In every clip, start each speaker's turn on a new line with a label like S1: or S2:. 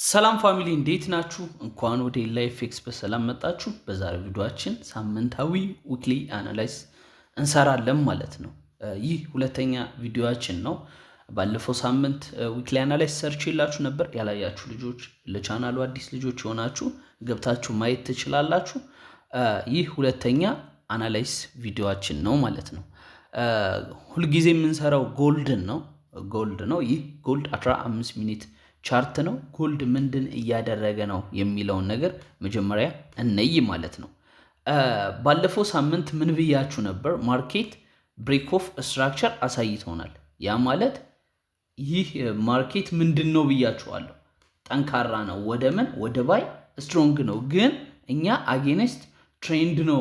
S1: ሰላም ፋሚሊ እንዴት ናችሁ? እንኳን ወደ ላይፍኤክስ በሰላም መጣችሁ። በዛሬው ቪዲዮአችን ሳምንታዊ ዊክሊ አናላይዝ እንሰራለን ማለት ነው። ይህ ሁለተኛ ቪዲዮአችን ነው። ባለፈው ሳምንት ዊክሊ አናላይዝ ሰርቼላችሁ ነበር። ያላያችሁ ልጆች፣ ለቻናሉ አዲስ ልጆች የሆናችሁ ገብታችሁ ማየት ትችላላችሁ። ይህ ሁለተኛ አናላይዝ ቪዲዮአችን ነው ማለት ነው። ሁልጊዜ የምንሰራው ጎልድን ነው። ይህ ጎልድ 15 ሚኒት ቻርት ነው። ጎልድ ምንድን እያደረገ ነው የሚለውን ነገር መጀመሪያ እንይ ማለት ነው። ባለፈው ሳምንት ምን ብያችሁ ነበር? ማርኬት ብሬክ ኦፍ ስትራክቸር አሳይቶናል። ያ ማለት ይህ ማርኬት ምንድን ነው ብያችኋለሁ። ጠንካራ ነው። ወደ ምን? ወደ ባይ ስትሮንግ ነው። ግን እኛ አጌንስት ትሬንድ ነው፣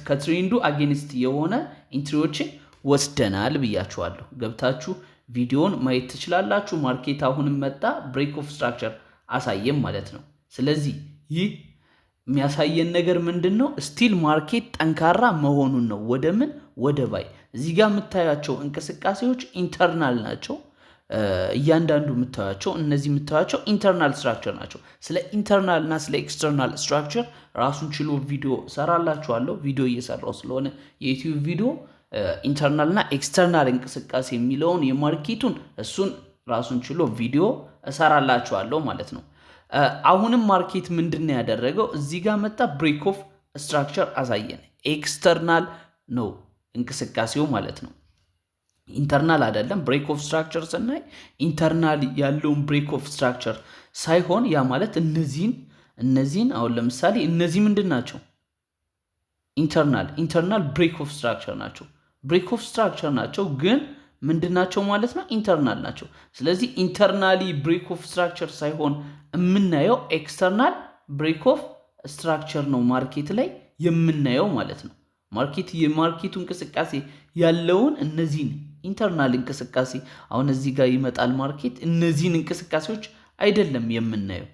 S1: ከትሬንዱ አጌንስት የሆነ ኢንትሪዎችን ወስደናል ብያችኋለሁ። ገብታችሁ ቪዲዮን ማየት ትችላላችሁ። ማርኬት አሁንም መጣ፣ ብሬክ ኦፍ ስትራክቸር አሳየም ማለት ነው። ስለዚህ ይህ የሚያሳየን ነገር ምንድን ነው? ስቲል ማርኬት ጠንካራ መሆኑን ነው። ወደ ምን? ወደ ባይ። እዚህ ጋር የምታያቸው እንቅስቃሴዎች ኢንተርናል ናቸው። እያንዳንዱ እነዚህ የምታያቸው ኢንተርናል ስትራክቸር ናቸው። ስለ ኢንተርናል እና ስለ ኤክስተርናል ስትራክቸር ራሱን ችሎ ቪዲዮ ሰራላችኋለሁ። ቪዲዮ እየሰራው ስለሆነ የዩቲዩብ ቪዲዮ ኢንተርናል እና ኤክስተርናል እንቅስቃሴ የሚለውን የማርኬቱን እሱን ራሱን ችሎ ቪዲዮ እሰራላችኋለሁ ማለት ነው። አሁንም ማርኬት ምንድን ያደረገው? እዚህ ጋር መጣ፣ ብሬክ ኦፍ ስትራክቸር አሳየን። ኤክስተርናል ነው እንቅስቃሴው ማለት ነው፣ ኢንተርናል አይደለም። ብሬክ ኦፍ ስትራክቸር ስናይ ኢንተርናል ያለውን ብሬክ ኦፍ ስትራክቸር ሳይሆን ያ ማለት እነዚህን አሁን ለምሳሌ እነዚህ ምንድን ናቸው? ኢንተርናል ብሬክ ኦፍ ስትራክቸር ናቸው። ብሬክ ኦፍ ስትራክቸር ናቸው ግን ምንድን ናቸው ማለት ነው? ኢንተርናል ናቸው። ስለዚህ ኢንተርናሊ ብሬክ ኦፍ ስትራክቸር ሳይሆን የምናየው ኤክስተርናል ብሬክ ኦፍ ስትራክቸር ነው ማርኬት ላይ የምናየው ማለት ነው። የማርኬቱ እንቅስቃሴ ያለውን እነዚህን ኢንተርናል እንቅስቃሴ አሁን እዚህ ጋር ይመጣል ማርኬት። እነዚህን እንቅስቃሴዎች አይደለም የምናየው።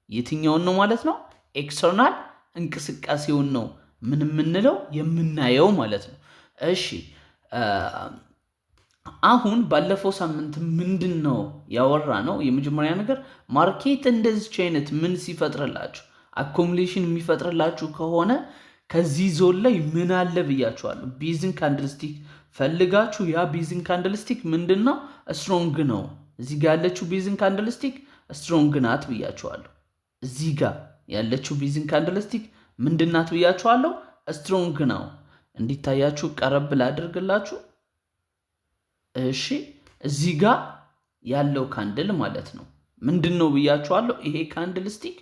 S1: የትኛውን ነው ማለት ነው? ኤክስተርናል እንቅስቃሴውን ነው ምን የምንለው የምናየው ማለት ነው። እሺ አሁን ባለፈው ሳምንት ምንድን ነው ያወራ ነው? የመጀመሪያ ነገር ማርኬት እንደዚህ አይነት ምን ሲፈጥርላችሁ አኮሙሌሽን የሚፈጥርላችሁ ከሆነ ከዚህ ዞን ላይ ምን አለ ብያችኋለሁ። ቢዝን ካንድልስቲክ ፈልጋችሁ፣ ያ ቢዝን ካንድልስቲክ ምንድን ነው? ስትሮንግ ነው። እዚህ ጋር ያለችው ቢዝን ካንድልስቲክ ስትሮንግ ናት ብያችኋለሁ። እዚህ ጋር ያለችው ቢዝን ካንድልስቲክ ምንድናት ብያችኋለሁ? ስትሮንግ ነው። እንዲታያችሁ ቀረብ ላድርግላችሁ። እሺ እዚህ ጋር ያለው ካንድል ማለት ነው ምንድን ነው ብያችኋለሁ። ይሄ ካንድል ስቲክ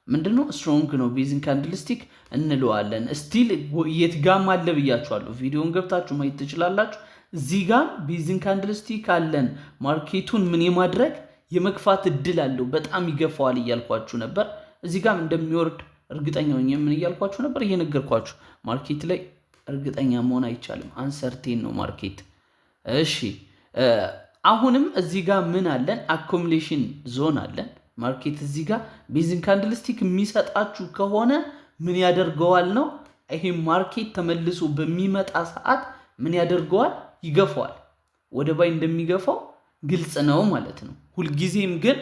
S1: ምንድን ነው? ስትሮንግ ነው። ቤዝን ካንድል ስቲክ እንለዋለን። ስቲል የት ጋም አለ ብያችኋለሁ። ቪዲዮን ገብታችሁ ማየት ትችላላችሁ። እዚህ ጋም ቤዝን ካንድል ስቲክ አለን። ማርኬቱን ምን የማድረግ የመግፋት እድል አለው። በጣም ይገፋዋል እያልኳችሁ ነበር። እዚህ ጋም እንደሚወርድ እርግጠኛ ሆኜ ምን እያልኳችሁ ነበር? እየነገርኳችሁ። ማርኬት ላይ እርግጠኛ መሆን አይቻልም። አንሰርቴን ነው ማርኬት። እሺ አሁንም እዚህ ጋር ምን አለን? አኮሙሌሽን ዞን አለን። ማርኬት እዚህ ጋር ቤዝን ካንድልስቲክ የሚሰጣችሁ ከሆነ ምን ያደርገዋል ነው? ይሄ ማርኬት ተመልሶ በሚመጣ ሰዓት ምን ያደርገዋል? ይገፋዋል። ወደ ባይ እንደሚገፋው ግልጽ ነው ማለት ነው። ሁልጊዜም ግን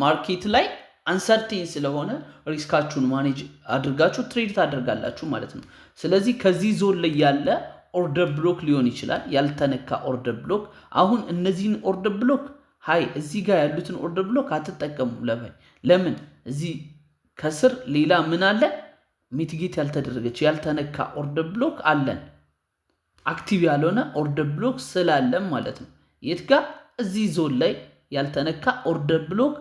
S1: ማርኬት ላይ አንሰርቴን ስለሆነ ሪስካችሁን ማኔጅ አድርጋችሁ ትሬድ ታደርጋላችሁ ማለት ነው። ስለዚህ ከዚህ ዞን ላይ ያለ ኦርደር ብሎክ ሊሆን ይችላል፣ ያልተነካ ኦርደር ብሎክ። አሁን እነዚህን ኦርደር ብሎክ እዚህ ጋር ያሉትን ኦርደር ብሎክ አትጠቀሙ ለባይ። ለምን? እዚህ ከስር ሌላ ምን አለ? ሚቲጌት ያልተደረገች ያልተነካ ኦርደር ብሎክ አለን። አክቲቭ ያልሆነ ኦርደር ብሎክ ስላለን ማለት ነው። የት ጋር? እዚህ ዞን ላይ ያልተነካ ኦርደር ብሎክ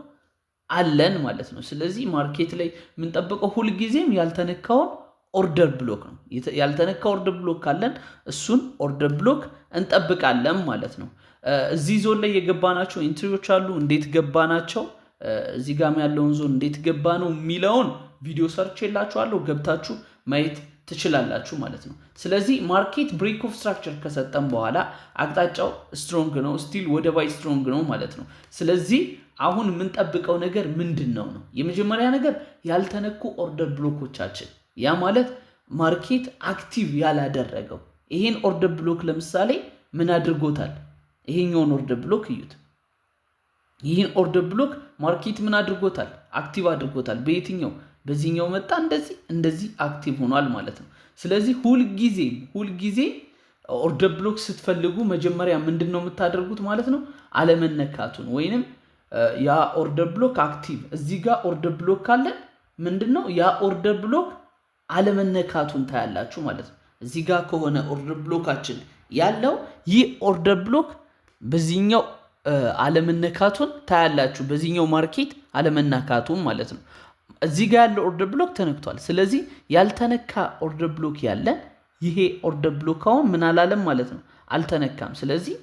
S1: አለን ማለት ነው። ስለዚህ ማርኬት ላይ የምንጠብቀው ሁልጊዜም ያልተነካውን ኦርደር ብሎክ ነው። ያልተነካ ኦርደር ብሎክ ካለን እሱን ኦርደር ብሎክ እንጠብቃለን ማለት ነው። እዚህ ዞን ላይ የገባናቸው ኢንትሪዎች አሉ። እንዴት ገባናቸው? እዚህ ጋር ያለውን ዞን እንዴት ገባ ነው የሚለውን ቪዲዮ ሰርቼላችኋለሁ። ገብታችሁ ማየት ትችላላችሁ ማለት ነው። ስለዚህ ማርኬት ብሬክ ኦፍ ስትራክቸር ከሰጠን በኋላ አቅጣጫው ስትሮንግ ነው፣ ስቲል ወደ ባይ ስትሮንግ ነው ማለት ነው። ስለዚህ አሁን የምንጠብቀው ነገር ምንድን ነው? የመጀመሪያ ነገር ያልተነኩ ኦርደር ብሎኮቻችን፣ ያ ማለት ማርኬት አክቲቭ ያላደረገው ይሄን ኦርደር ብሎክ ለምሳሌ ምን አድርጎታል? ይሄኛውን ኦርደር ብሎክ እዩት። ይህን ኦርደር ብሎክ ማርኬት ምን አድርጎታል? አክቲቭ አድርጎታል። በየትኛው በዚህኛው መጣ እንደዚህ አክቲቭ ሆኗል ማለት ነው። ስለዚህ ሁልጊዜ ኦርደር ብሎክ ስትፈልጉ መጀመሪያ ምንድን ነው የምታደርጉት ማለት ነው? አለመነካቱን ወይንም ያ ኦርደር ብሎክ አክቲቭ እዚህ ጋር ኦርደር ብሎክ ካለ ምንድን ነው ያ ኦርደር ብሎክ አለመነካቱን ታያላችሁ ማለት ነው። እዚህ ጋር ከሆነ ኦርደር ብሎካችን ያለው ይህ ኦርደር ብሎክ በዚህኛው አለመነካቱን ታያላችሁ። በዚህኛው ማርኬት አለመነካቱን ማለት ነው። እዚህ ጋር ያለው ኦርደር ብሎክ ተነክቷል። ስለዚህ ያልተነካ ኦርደር ብሎክ ያለን ይሄ ኦርደር ብሎክ አሁን ምን አላለም ማለት ነው፣ አልተነካም። ስለዚህ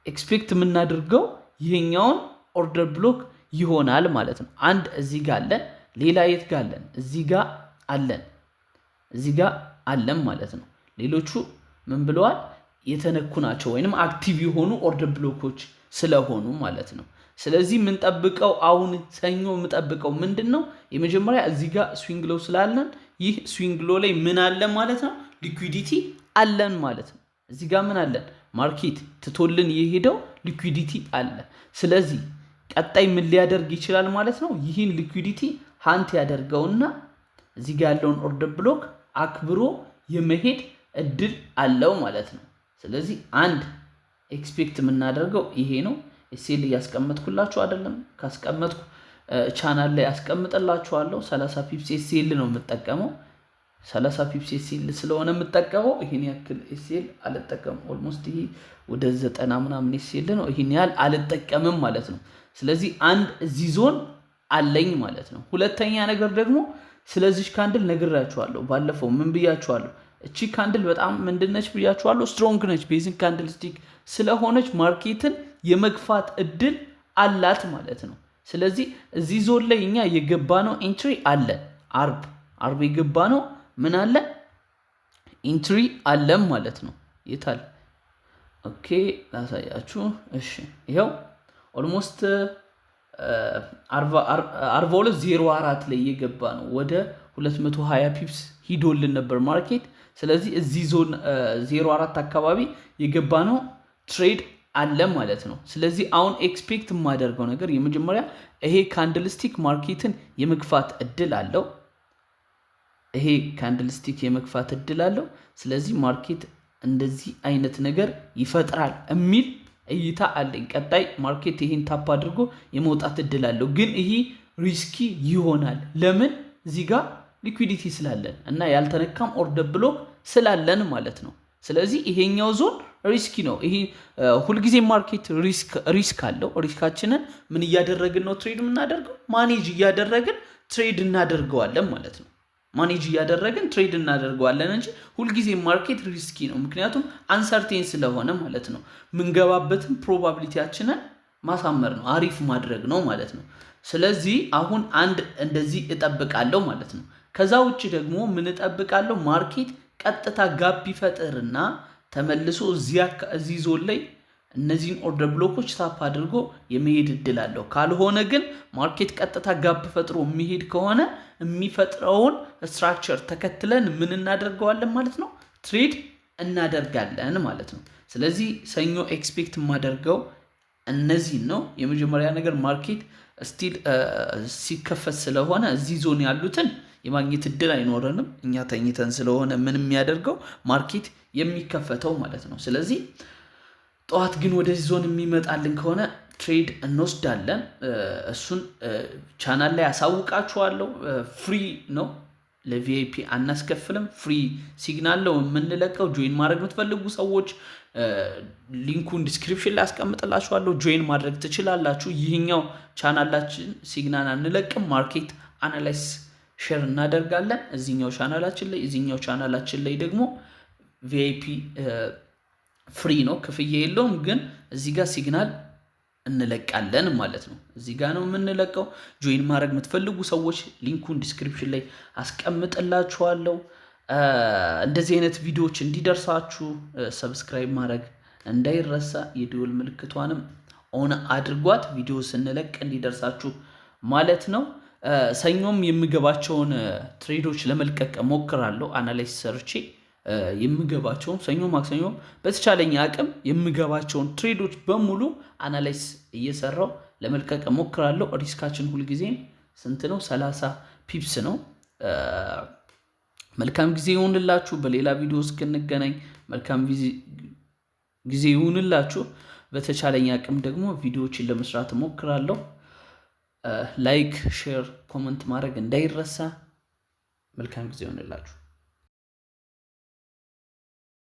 S1: ኤክስፔክት የምናደርገው ይሄኛውን ኦርደር ብሎክ ይሆናል ማለት ነው። አንድ እዚህ ጋር አለን፣ ሌላ የት ጋር አለን? እዚህ ጋር አለን፣ እዚህ ጋር አለን ማለት ነው። ሌሎቹ ምን ብለዋል? የተነኩ ናቸው ወይንም አክቲቭ የሆኑ ኦርደር ብሎኮች ስለሆኑ ማለት ነው። ስለዚህ የምንጠብቀው አሁን ሰኞ የምጠብቀው ምንድን ነው? የመጀመሪያ እዚህ ጋር ስዊንግ ሎው ስላለን ይህ ስዊንግ ሎው ላይ ምን አለ ማለት ነው? ሊኩዊዲቲ አለን ማለት ነው። እዚህ ጋር ምን አለን? ማርኬት ትቶልን የሄደው ሊኩዊዲቲ አለ። ስለዚህ ቀጣይ ምን ሊያደርግ ይችላል ማለት ነው? ይህን ሊኩዊዲቲ ሃንት ያደርገውና እዚህ ጋር ያለውን ኦርደር ብሎክ አክብሮ የመሄድ እድል አለው ማለት ነው። ስለዚህ አንድ ኤክስፔክት የምናደርገው ይሄ ነው። ኤስኤል እያስቀመጥኩላችሁ አይደለም፣ ካስቀመጥኩ ቻናል ላይ ያስቀምጥላችኋለሁ። 30 ፒፕስ ኤስኤል ነው የምጠቀመው። 30 ፒፕስ ኤስኤል ስለሆነ የምጠቀመው ይሄን ያክል ኤስኤል አልጠቀምም። ኦልሞስት ይሄ ወደ 90 ምናምን ኤስኤል ነው። ይሄን ያህል አልጠቀምም ማለት ነው። ስለዚህ አንድ እዚህ ዞን አለኝ ማለት ነው። ሁለተኛ ነገር ደግሞ ስለዚህ ካንድል ነግራችኋለሁ። ባለፈው ምን ብያችኋለሁ? እቺ ካንድል በጣም ምንድነች ብያችኋለሁ? ስትሮንግ ነች። ቤዚክ ካንድል ስቲክ ስለሆነች ማርኬትን የመግፋት እድል አላት ማለት ነው። ስለዚህ እዚህ ዞን ላይ እኛ የገባ ነው ኢንትሪ አለን። አርብ የገባ ነው ምን አለ? ኢንትሪ አለን ማለት ነው። የታል? ኦኬ ላሳያችሁ። እሺ ይሄው ኦልሞስት 42.04 ላይ የገባ ነው። ወደ 220 ፒፕስ ሂዶልን ነበር ማርኬት። ስለዚህ እዚህ ዞን 04 አካባቢ የገባ ነው ትሬድ አለ ማለት ነው። ስለዚህ አሁን ኤክስፔክት የማደርገው ነገር የመጀመሪያ ይሄ ካንድልስቲክ ማርኬትን የመግፋት እድል አለው። ይሄ ካንድልስቲክ የመግፋት እድል አለው። ስለዚህ ማርኬት እንደዚህ አይነት ነገር ይፈጥራል የሚል እይታ አለኝ። ቀጣይ ማርኬት ይሄን ታፕ አድርጎ የመውጣት እድል አለው። ግን ይሄ ሪስኪ ይሆናል። ለምን? እዚህ ጋር ሊኩዊዲቲ ስላለን እና ያልተነካም ኦርደር ብሎክ ስላለን ማለት ነው። ስለዚህ ይሄኛው ዞን ሪስኪ ነው። ይሄ ሁልጊዜ ማርኬት ሪስክ አለው። ሪስካችንን ምን እያደረግን ነው ትሬድ የምናደርገው? ማኔጅ እያደረግን ትሬድ እናደርገዋለን ማለት ነው። ማኔጅ እያደረግን ትሬድ እናደርገዋለን እንጂ ሁልጊዜ ማርኬት ሪስኪ ነው። ምክንያቱም አንሰርቴን ስለሆነ ማለት ነው። ምንገባበትም ፕሮባቢሊቲያችንን ማሳመር ነው፣ አሪፍ ማድረግ ነው ማለት ነው። ስለዚህ አሁን አንድ እንደዚህ እጠብቃለሁ ማለት ነው። ከዛ ውጭ ደግሞ ምን እጠብቃለሁ? ማርኬት ቀጥታ ጋፕ ይፈጥርና ተመልሶ እዚህ ዞን ላይ እነዚህን ኦርደር ብሎኮች ታፕ አድርጎ የመሄድ እድል አለው። ካልሆነ ግን ማርኬት ቀጥታ ጋፕ ፈጥሮ የሚሄድ ከሆነ የሚፈጥረውን ስትራክቸር ተከትለን ምን እናደርገዋለን ማለት ነው? ትሬድ እናደርጋለን ማለት ነው። ስለዚህ ሰኞ ኤክስፔክት የማደርገው እነዚህን ነው። የመጀመሪያ ነገር ማርኬት ስቲል ሲከፈት ስለሆነ እዚህ ዞን ያሉትን የማግኘት እድል አይኖረንም። እኛ ተኝተን ስለሆነ ምን የሚያደርገው ማርኬት የሚከፈተው ማለት ነው። ስለዚህ ጠዋት ግን ወደዚህ ዞን የሚመጣልን ከሆነ ትሬድ እንወስዳለን። እሱን ቻናል ላይ አሳውቃችኋለሁ። ፍሪ ነው፣ ለቪአይፒ አናስከፍልም። ፍሪ ሲግናል ነው የምንለቀው። ጆይን ማድረግ የምትፈልጉ ሰዎች ሊንኩን ዲስክሪፕሽን ላይ አስቀምጥላችኋለሁ። ጆይን ማድረግ ትችላላችሁ። ይህኛው ቻናላችን ሲግናል አንለቅም፣ ማርኬት አናላይስ ሼር እናደርጋለን እዚህኛው ቻናላችን ላይ። እዚህኛው ቻናላችን ላይ ደግሞ ቪአይፒ ፍሪ ነው፣ ክፍያ የለውም። ግን እዚህ ጋር ሲግናል እንለቃለን ማለት ነው። እዚህ ጋር ነው የምንለቀው። ጆይን ማድረግ የምትፈልጉ ሰዎች ሊንኩን ዲስክሪፕሽን ላይ አስቀምጥላችኋለሁ። እንደዚህ አይነት ቪዲዮዎች እንዲደርሳችሁ ሰብስክራይብ ማድረግ እንዳይረሳ፣ የደወል ምልክቷንም ኦን አድርጓት፣ ቪዲዮ ስንለቅ እንዲደርሳችሁ ማለት ነው። ሰኞም የምገባቸውን ትሬዶች ለመልቀቅ ሞክራለሁ። አናላይስ ሰርቼ የምገባቸውን ሰኞ ማክሰኞ በተቻለኝ አቅም የምገባቸውን ትሬዶች በሙሉ አናላይስ እየሰራው ለመልቀቅ እሞክራለሁ። ሪስካችን ሁልጊዜም ስንት ነው? 30 ፒፕስ ነው። መልካም ጊዜ ይሁንላችሁ። በሌላ ቪዲዮ እስክንገናኝ መልካም ጊዜ ይሁንላችሁ። በተቻለኝ አቅም ደግሞ ቪዲዮዎችን ለመስራት እሞክራለሁ። ላይክ፣ ሼር፣ ኮመንት ማድረግ እንዳይረሳ። መልካም ጊዜ ይሁንላችሁ።